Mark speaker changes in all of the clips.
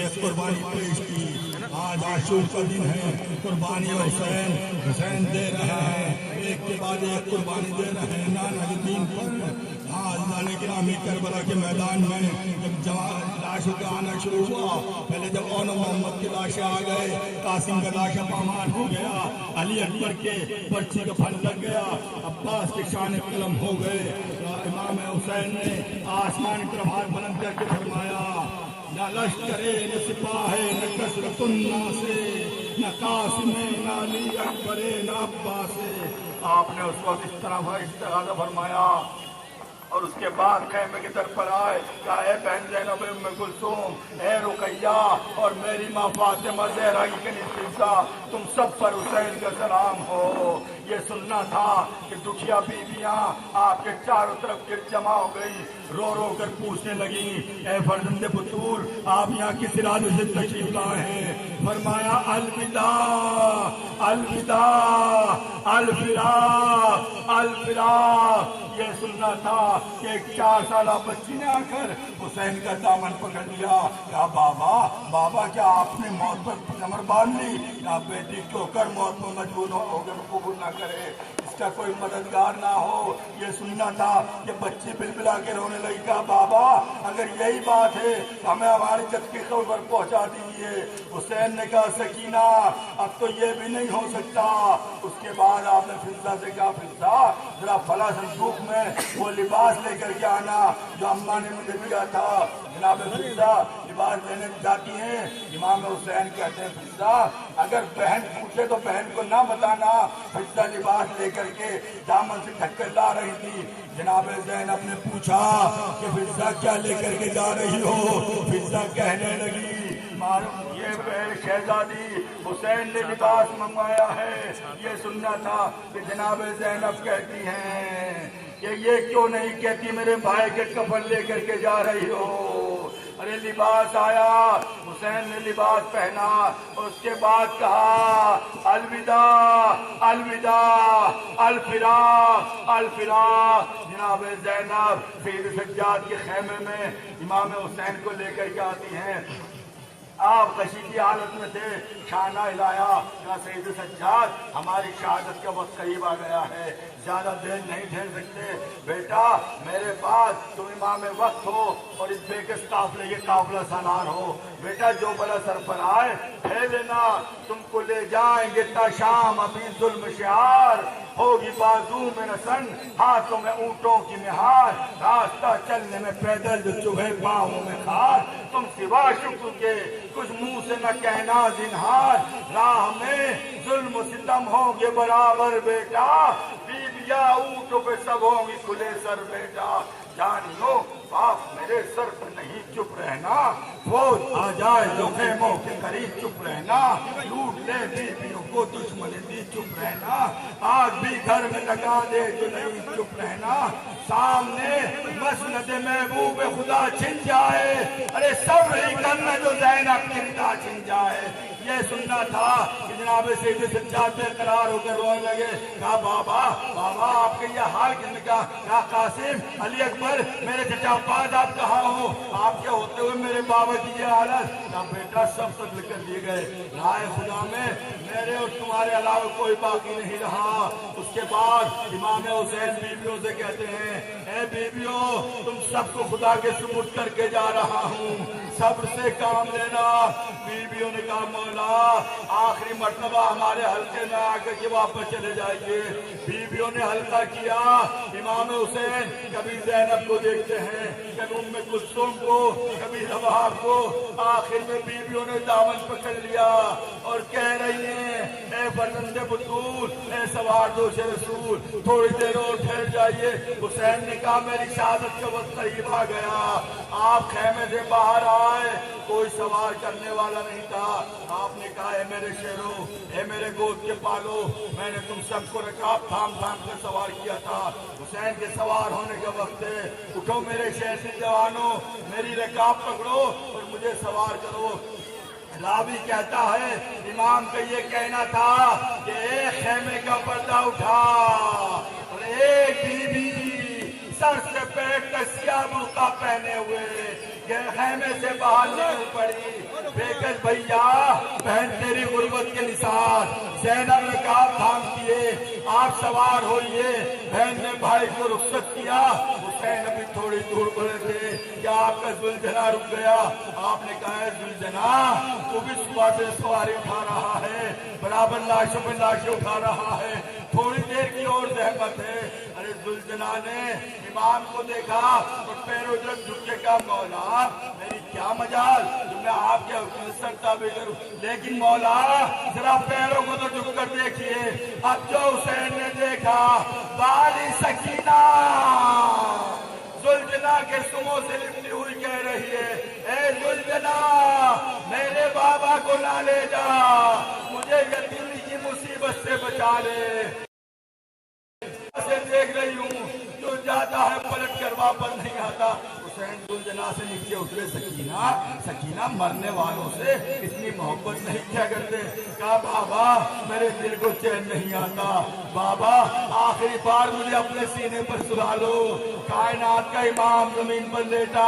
Speaker 1: ایک قربانی پیش کی. آج عاشور کا دن ہے. قربانی حسین دے رہے ہیں. ایک کے بعد ایک قربانی دے رہے ہیں نانا کے دین پر. آج لانے گرامی کربلا کے میدان میں جب لاشوں کا آنا شروع ہوا، پہلے جب اون محمد کی لاشیں آ گئے، قاسم کا لاش پامال ہو گیا، علی اکبر کے پرچی کا پھل لگ گیا، عباس کے شان قلم ہو گئے. امام حسین نے آسمان کی طرف ہاتھ بلند کر کے فرمایا، نہ لشکر نہ سپاہ نہ کثرت الناس نہ قاسم نہ علی اکبر نہ عباس. آپ نے اس وقت اس طرح استغاثہ فرمایا اور اس کے بعد خیمے کی طرف پر آئے، کہا اے بہن زینب ام کلثوم، اے رقیہ اور میری ماں فاطمہ زہرا کی کنیزہ، تم سب پر حسین کا سلام ہو. یہ سننا تھا کہ دکھیا بیویاں آپ کے چاروں طرف گر جمع ہو گئی، رو رو کر پوچھنے لگیں، اے فرزند بطول آپ یہاں کس ارادے سے تشریف لائے ہیں؟ فرمایا الوداع الوداع الفراق الفراق. یہ سننا تھا کہ ایک 4 سالہ بچی نے آ کر حسین کا دامن پکڑ لیا. کہا بابا بابا کیا آپ نے موت پر کمر باندھ لی؟ کہا بیٹی کیوں کر موت میں مجبور ہو کر قبول نہ کرے، اس کا کوئی مددگار نہ ہو. یہ سننا تھا کہ بچی بلبلا کے رونے لگی. کہا بابا اگر یہی بات ہے ہمیں ہماری جد کی خبر پہنچا دیجیے. حسین نے کہا سکینہ اب تو یہ بھی نہیں ہو سکتا. اس کے بعد آپ نے فضہ سے کہا فضہ ذرا فلاں صندوق میں وہ لباس لے کر کے آنا جو اماں نے مجھے دیا تھا. جناب فضہ لباس لینے جاتی ہیں. امام حسین کہتے ہیں فضہ اگر بہن پوچھے تو بہن کو نہ بتانا. فضہ لباس لے کر کے دامن سے ڈھک کر لا رہی تھی. جناب زینب نے پوچھا کہ فضہ کیا لے کر کے جا رہی ہو؟ فضہ کہنے لگی یہ شہزادی حسین نے لباس منگوایا ہے. یہ سننا تھا کہ جناب زینب کہتی ہیں کہ یہ کیوں نہیں کہتی میرے بھائی کے کفن لے کر کے جا رہی ہو؟ ارے لباس آیا، حسین نے لباس پہنا اور اس کے بعد کہا الوداع الوداع الفراق الفراق. جناب زینب سید سجاد کے خیمے میں امام حسین کو لے کر کے آتی ہیں. آپ غشی کی حالت میں تھے، شانہ ہلایا، کہا سید سجاد ہماری شہادت کا وقت قریب آ گیا ہے، زیادہ دیر نہیں ٹھہر سکتے. بیٹا میرے پاس تم امام وقت ہو اور اس بےکس قافلے کے قافلہ سالار ہو. بیٹا جو بلا سر پر آئے پھیر لینا، تم کو لے جائیں گے تا شام ابھی ظلم شعار. ہوگی بازو میں نسن ہاتھوں میں اونٹوں کی نہار، راستہ چلنے میں پیدل جو چوہے پاؤں میں خار. تم سوا شکر کے کچھ منہ سے نہ کہنا زنہار، راہ میں ظلم و ستم ہوں گے برابر بیٹا، بیویا اونٹوں پہ سب ہوں گی کھلے سر بیٹا. جانیو باپ میرے سر پہ نہیں چپ رہنا، فوج آ جائے جو خیموں کے قریب چپ رہنا، لوٹ لے بیویوں کو دشمن دی چپ رہنا، آگ بھی گھر میں لگا دے جو نہیں چپ رہنا، سامنے مسند محبوب خدا چھن جائے، ارے صبر ہی کرنا جو زینب کی رضا چھن جائے. یہ سننا تھا کہ جناب سید سجاد بے قرار ہو کر رونے لگے. کہا بابا بابا آپ کے یہ حال کس نے کہا؟ کہا قاسم علی اکبر میرے چچا عباس آپ کہاں ہو؟ آپ کے ہوتے ہوئے میرے بابا کی یہ حالت. کہا بیٹا سب قتل کر دیے گئے، رائے خدا میں میرے اور تمہارے علاوہ کوئی باقی نہیں رہا. اس کے بعد امام حسین بیویوں سے کہتے ہیں اے بیویوں تم سب کو خدا کے سپرد کر کے جا رہا ہوں، صبر سے کام لینا. بیویوں نے کہا مولا آخری مرتبہ ہمارے حلقے میں آ کر کے واپس چلے جائیے. بیویوں نے حلقہ کیا. امام حسین کبھی زینب کو دیکھتے ہیں، کبھی ام کلثوم کو، کبھی رباب کو. آخر میں بیویوں نے دامن پکڑ لیا اور کہہ رہی ہیں اے فرزند بطول، اے سوار دوش رسول تھوڑی دیر اور ٹھہر جائیے. حسین نے کہا میری شہادت کا وقت قریب آ گیا. آپ خیمے سے باہر آئے، کوئی سوار کرنے والا نہیں تھا. آپ نے کہا اے میرے شیرو، اے میرے گود کے پالو، میں نے تم سب کو رکاب تھام تھام کر سوار کیا تھا. حسین کے سوار ہونے کا وقت ہے، اٹھو میرے شہری جوانوں، میری رکاب پکڑو اور مجھے سوار کرو. راوی کہتا ہے امام کا یہ کہنا تھا کہ ایک خیمے کا پردہ اٹھا اور ایک بیوی سر سے پیٹ کا سیاہ برقع پہنے ہوئے
Speaker 2: خیمے سے باہر نکل پڑی. بیکش بھیا بہن تیری غربت کے نثار. زینب نے کہا تھام کیے آپ سوار ہوئیے. بہن نے بھائی کو رخصت کیا. حسین ابھی تھوڑی دور بڑھے تھے کہ آپ کا ذوالجنا رک گیا. آپ نے کہا ہے ذوالجنا تو بھی صبح سے سواری اٹھا رہا ہے, برابر لاشوں پہ لاشیں اٹھا رہا ہے, تھوڑی دیر کی اور زحمت ہے. ارے ذوالجنا نے امام کو دیکھا اور پیروں جب جھکے کا مولا میری کیا مجال جو میں آپ کے حکم سر تابع کروں, لیکن مولا ذرا پیروں کو تو جھک کر دیکھیے. اب جو حسین نے دیکھا والی سکینہ ذوالجنا کے سموں سے لپٹی ہوئی کہہ رہی ہے, اے ذوالجنا میرے بابا کو نہ لے جا, مجھے یتیمی کی مصیبت سے بچا لے. دیکھ رہی ہوں جو جاتا ہے پلٹ کر واپس نہیں آتا. حسین ذوالجنا سے نیچے اترے. سکینہ مرنے والوں سے اتنی محبت نہیں کیا کرتے. کہا بابا میرے دل کو چین نہیں آتا, بابا آخری بار مجھے اپنے سینے پر سلا لو. کائنات کا امام زمین پر لیٹا,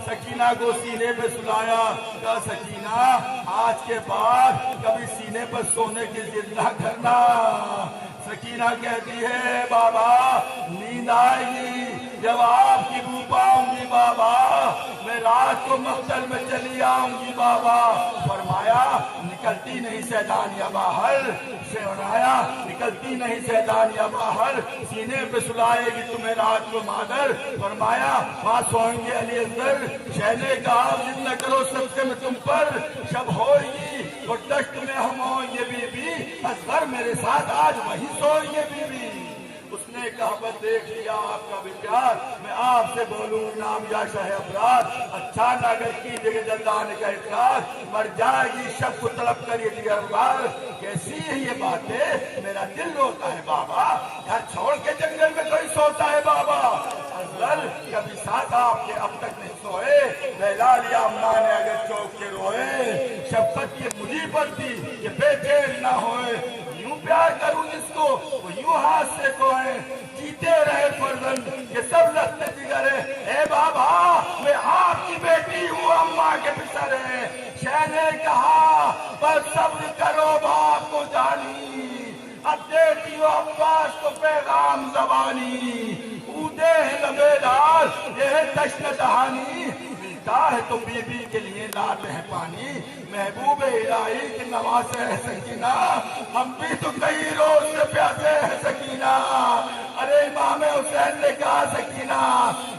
Speaker 2: سکینہ کو سینے پہ سلایا. کہا سکینہ آج کے بعد کبھی سینے پر سونے کی ضد نہ کرنا. سکینہ کہتی ہے بابا نیند آئے گی جب آپ کی بو پاؤں گی بابا, میں رات کو مقتل میں چلی آؤں گی بابا. فرمایا نکلتی نہیں سیدانیہ باہر, فرمایا نکلتی نہیں سیدانیہ باہر, سینے پہ سلائے گی تمہیں رات کو مادر. فرمایا وہاں سوئیں گے علی اصغر. شہ نے کہا ضد نہ کرو سب سے میں تم پر, شب ہوئے اور دشت میں ہم ہوں یہ بی بی, اصغر میرے ساتھ آج وہی سوئیں گے بی بی. اس نے کہا بس دیکھ لیا آپ کا بھی پیار, میں آپ سے بولوں نام یا شہ افراد, اچھا نہ اگر کیجیے گا جلدان کا اقرار, مر جائے گی شب کو طلب کر یہ دیگر بار. کیسی ہے یہ باتیں میرا دل روتا ہے بابا, گھر چھوڑ کے جنگل میں کوئی سوتا ہے بابا. اصغر کبھی ساتھ آپ کے اب تک نہیں سوئے, بہلا لیا اماں نے اگر چوک کے روئے. شفقت کی مجھے پڑتی کہ بے چین نہ ہوئے, یوں پیار کروں جس کو وہ یوں ہاتھ سے کوئے. جیتے رہے فرزند یہ سب لگتے جگر ہے, اے بابا میں آپ کی بیٹی ہوں اماں کے پسر ہے. شہ نے کہا بس صبر کرو باپ کو جانی, اب دیتی ہو عباس کو پیغام زبانی. اودے ہیں لبے دار یہ ہے تشن دہانی, ہے تو بی بی کے لیے لاتے ہیں پانی. محبوب الہی کی نواز ہے سکینہ, ہم بھی تو کئی روز سے پیاسے ہیں سکینہ. ارے امام حسین نے کہا سکینہ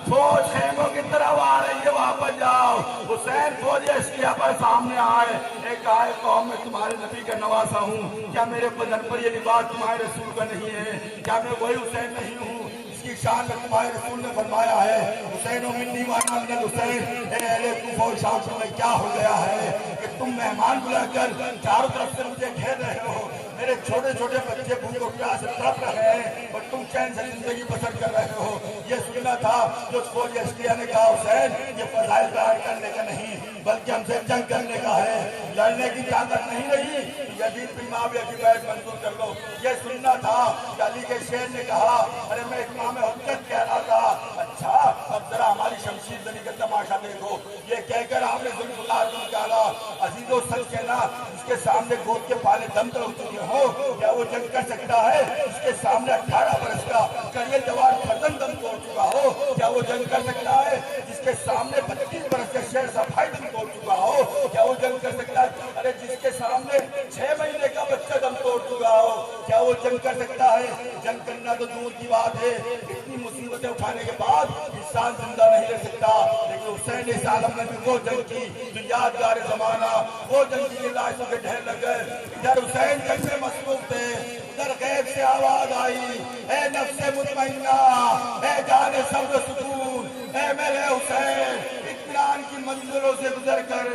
Speaker 2: فوج خیموں کی طرف آ رہی ہے واپس جاؤ. حسین فوج اشکیا پر سامنے آئے, ایک آئے قوم میں تمہارے نبی کا نواسا ہوں, کیا میرے بدن پر یہ لباس تمہارے رسول کا نہیں ہے, کیا میں وہی حسین نہیں ہوں کی شان میں تمہارے رسول نے فرمایا ہے حسین و منی وانا من الحسین. اے اہل کوفہ و شام سے میں کیا ہو گیا ہے کہ تم مہمان بلا کر چاروں طرف سے مجھے گھیر رہے ہو. میرے چھوٹے چھوٹے بچے بھوک و پیاس سے تڑپ رہے ہیں اور تم چین سے زندگی بسر کر رہے ہو. یہ سننا تھا جو فوج اشکیا نے کہا حسین یہ فضائل بیان کرنے کا نہیں بلکہ ہم سے جنگ کرنے کا ہے, لڑنے کی طاقت نہیں رہی, یزید بن معاویہ کی بیعت منظور کر لو. یہ سننا تھا کہ علی کے شیر نے کہا ارے میں امام حجت کہہ رہا تھا, اچھا اب ذرا ہماری شمشیر زنی کا تماشا دیکھو. یہ کہہ کر آپ نے ذوالفقار کو نکالا. عزیز و سچ کہنا جس کے سامنے گود کے پالے دم تڑپ چکے ہو کیا وہ جنگ کر سکتا ہے؟ جس کے سامنے 18 برس کا کریے جوان فرزند دم توڑ چکا ہو کیا وہ جنگ کر سکتا ہے؟ جس کے سامنے 25 برس کا شیر صفائی دم توڑ چکا ہو کیا وہ جنگ کر سکتا ہے؟ ارے جس کے سامنے 6 مہینے کا بچہ دم توڑ چکا ہو کیا وہ جنگ کر سکتا ہے؟ جنگ کرنا تو دور کی بات ہے, اتنی مصیبتیں اٹھانے کے بعد انسان زندہ نہیں رہ سکتا. لیکن حسین اس عالم نے بھی وہ جنگ کی جو یادگار زمانہ, وہ جنگ کی لاشوں کے ڈھیر لگ گئے. ادھر حسین جنگ میں مصروف تھے, ادھر غیب سے آواز آئی اے نفس مطمئنہ, اے جان صبر سکون, اے میرے حسین اطمینان کی منزلوں سے گزر کر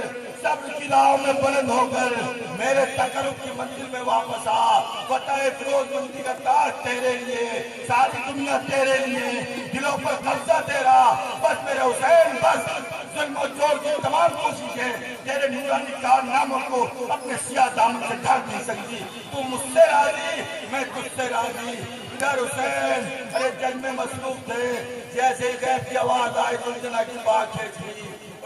Speaker 2: صبر کی راہوں میں بلند ہو کر میرے تقرب کی منزل میں واپس آ. فتح فیروز بندی کا تاج تیرے لیے, ساری دنیا تیرے لیے, دلوں پر قبضہ تیرا, بس میرے حسین بس. ظلم و جور کی تمام کوششیں تیرے نورانی کارناموں کو اپنے سیاہ دامن سے ڈھک نہیں سکتی. تو مجھ سے راضی میں تجھ سے راضی. ادھر حسین ارے جنگ میں مصروف تھے, جیسے غیب کی آواز آئی ذوالجنا کی بات کھینچ لی